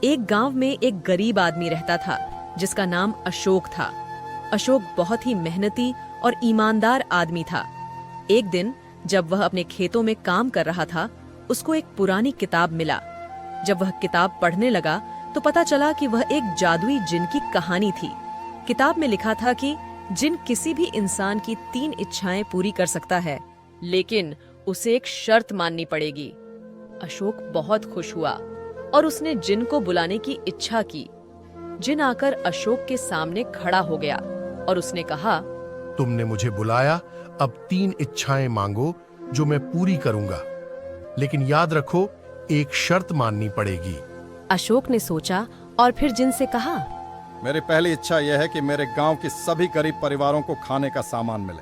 एक गांव में एक गरीब आदमी रहता था जिसका नाम अशोक था। अशोक बहुत ही मेहनती और ईमानदार आदमी था। एक दिन जब वह अपने खेतों में काम कर रहा था, उसको एक पुरानी किताब मिला। जब वह किताब पढ़ने लगा तो पता चला कि वह एक जादुई जिन की कहानी थी। किताब में लिखा था कि जिन किसी भी इंसान की 3 इच्छाएं पूरी कर सकता है, लेकिन उसे एक शर्त माननी पड़ेगी। अशोक बहुत खुश हुआ और उसने जिन को बुलाने की इच्छा की। जिन आकर अशोक के सामने खड़ा हो गया और उसने कहा, तुमने मुझे बुलाया, अब 3 इच्छाएं मांगो जो मैं पूरी करूंगा, लेकिन याद रखो एक शर्त माननी पड़ेगी। अशोक ने सोचा और फिर जिन से कहा, मेरी पहली इच्छा यह है कि मेरे गांव के सभी गरीब परिवारों को खाने का सामान मिले।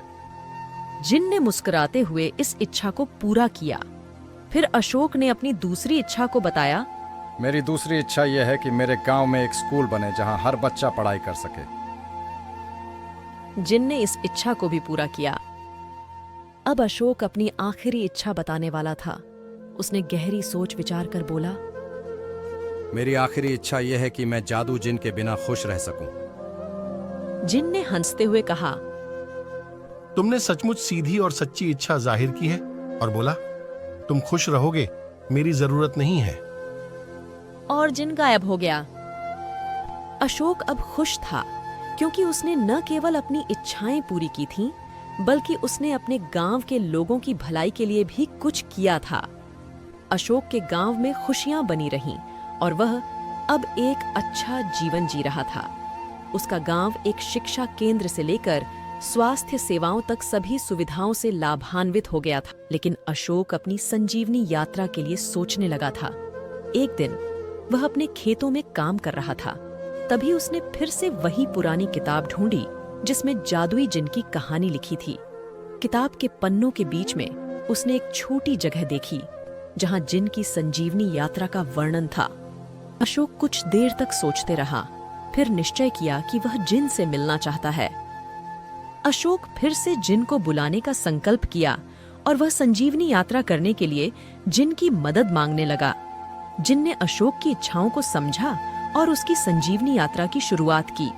जिन ने मुस्कुराते हुए इस इच्छा को पूरा किया। फिर अशोक ने अपनी दूसरी इच्छा को बताया, मेरी दूसरी इच्छा यह है कि मेरे गांव में एक स्कूल बने जहां हर बच्चा पढ़ाई कर सके। जिन ने इस इच्छा को भी पूरा किया। अब अशोक अपनी आखिरी इच्छा बताने वाला था। उसने गहरी सोच विचार कर बोला, मेरी आखिरी इच्छा यह है कि मैं जादू जिन के बिना खुश रह सकूं। जिन ने हंसते हुए कहा, तुमने सचमुच सीधी और सच्ची इच्छा जाहिर की है और बोला, तुम खुश रहोगे, मेरी जरूरत नहीं है। और जिन गायब हो गया। अशोक अब खुश था क्योंकि उसने न केवल अपनी इच्छाएं पूरी की थीं, बल्कि उसने अपने गांव के लोगों की भलाई के लिए भी कुछ किया था। अशोक के गांव में खुशियां बनी रहीं और वह अब एक अच्छा जीवन जी रहा था। उसका गांव एक शिक्षा केंद्र से लेकर स्वास्थ्य सेवाओं तक सभी सुविधाओं से लाभान्वित हो गया था। लेकिन अशोक अपनी संजीवनी यात्रा के लिए सोचने लगा था। एक दिन वह अपने खेतों में काम कर रहा था। तभी उसने फिर से वही पुरानी किताब ढूंढी जिसमें जादुई जिन की कहानी लिखी थी। किताब के पन्नों के बीच में उसने एक छोटी जगह देखी जहां जिन की संजीवनी यात्रा का वर्णन था। अशोक कुछ देर तक सोचते रहा, फिर निश्चय किया कि वह जिन से मिलना चाहता है। अशोक फिर से जिन को बुलाने का संकल्प किया और वह संजीवनी यात्रा करने के लिए जिन की मदद मांगने लगा। जिन ने अशोक की इच्छाओं को समझा और उसकी संजीवनी यात्रा की शुरुआत की।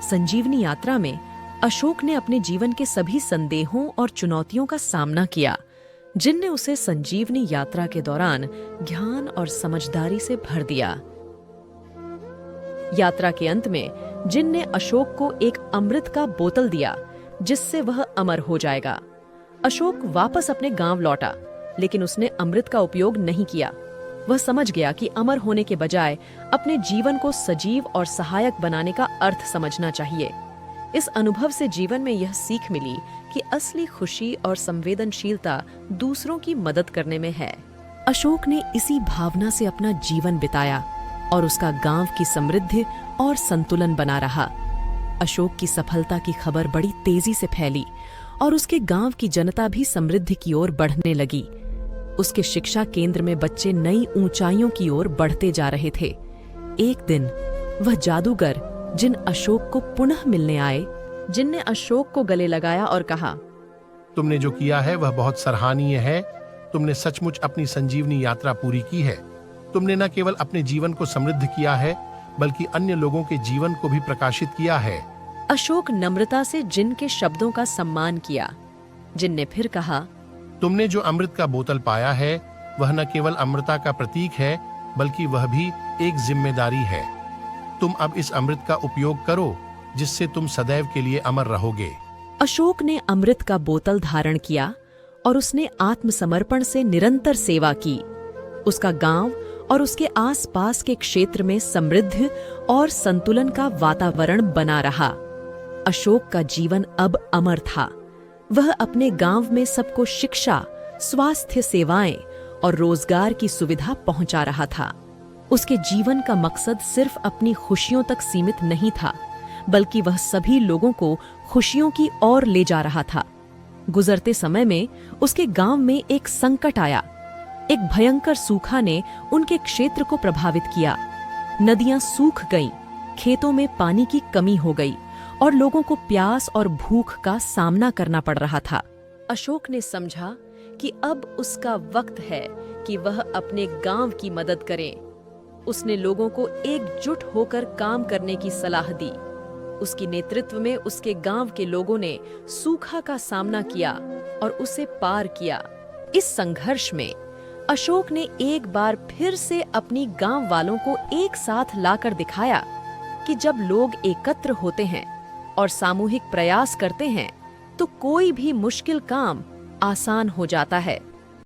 संजीवनी यात्रा में अशोक ने अपने जीवन के सभी संदेहों और चुनौतियों का सामना किया। जिन ने उसे संजीवनी यात्रा के दौरान ज्ञान और समझदारी से भर दिया। यात्रा के अंत में जिन ने अशोक को एक अमृत का बोतल दिया जिससे वह अमर हो जाएगा। अशोक वापस अपने गांव लौटा, लेकिन उसने अमृत का उपयोग नहीं किया। वह समझ गया कि अमर होने के बजाय अपने जीवन को सजीव और सहायक बनाने का अर्थ समझना चाहिए। इस अनुभव से जीवन में यह सीख मिली कि असली खुशी और संवेदनशीलता दूसरों की मदद करने में है। अशोक ने इसी भावना से अपना जीवन बिताया और उसका गांव की समृद्धि और संतुलन बना रहा। अशोक की सफलता की खबर बड़ी तेजी से फैली और उसके गांव की जनता भी समृद्धि की ओर बढ़ने लगी। उसके शिक्षा केंद्र में बच्चे नई ऊंचाइयों की ओर बढ़ते जा रहे थे। एक दिन वह जादूगर जिन अशोक को पुनः मिलने आए। जिन ने अशोक को गले लगाया और कहा, तुमने जो किया है वह बहुत सराहनीय है। तुमने सचमुच अपनी संजीवनी यात्रा पूरी की है। तुमने न केवल अपने जीवन को समृद्ध किया है, बल्कि अन्य लोगों के जीवन को भी प्रकाशित किया है। अशोक नम्रता से जिन के शब्दों का सम्मान किया। जिन ने फिर कहा, तुमने जो अमृत का बोतल पाया है वह न केवल अमृता का प्रतीक है, बल्कि वह भी एक जिम्मेदारी है। तुम अब इस अमृत का उपयोग करो जिससे तुम सदैव के लिए अमर रहोगे। अशोक ने अमृत का बोतल धारण किया और उसने आत्मसमर्पण से निरंतर सेवा की। उसका गांव और उसके आसपास के क्षेत्र में समृद्धि और संतुलन का वातावरण बना रहा। अशोक का जीवन अब अमर था। वह अपने गांव में सबको शिक्षा, स्वास्थ्य सेवाएं और रोजगार की सुविधा पहुंचा रहा था। उसके जीवन का मकसद सिर्फ अपनी खुशियों तक सीमित नहीं था, बल्कि वह सभी लोगों को खुशियों की ओर ले जा रहा था। गुजरते समय में उसके गांव में एक संकट आया। एक भयंकर सूखा ने उनके क्षेत्र को प्रभावित किया। नदियां सूख गईं, खेतों में पानी की कमी हो गई और लोगों को प्यास और भूख का सामना करना पड़ रहा था। अशोक ने समझा कि अब उसका वक्त है कि वह अपने गांव की मदद करे। उसने लोगों को एकजुट होकर काम करने की सलाह दी। उसकी नेतृत्व में उसके गांव के लोगों ने सूखा का सामना किया और उसे पार किया। इस संघर्ष में अशोक ने एक बार फिर से अपनी गांव वालों को एक साथ लाकर दिखाया कि जब लोग एकत्र होते हैं और सामूहिक प्रयास करते हैं तो कोई भी मुश्किल काम आसान हो जाता है।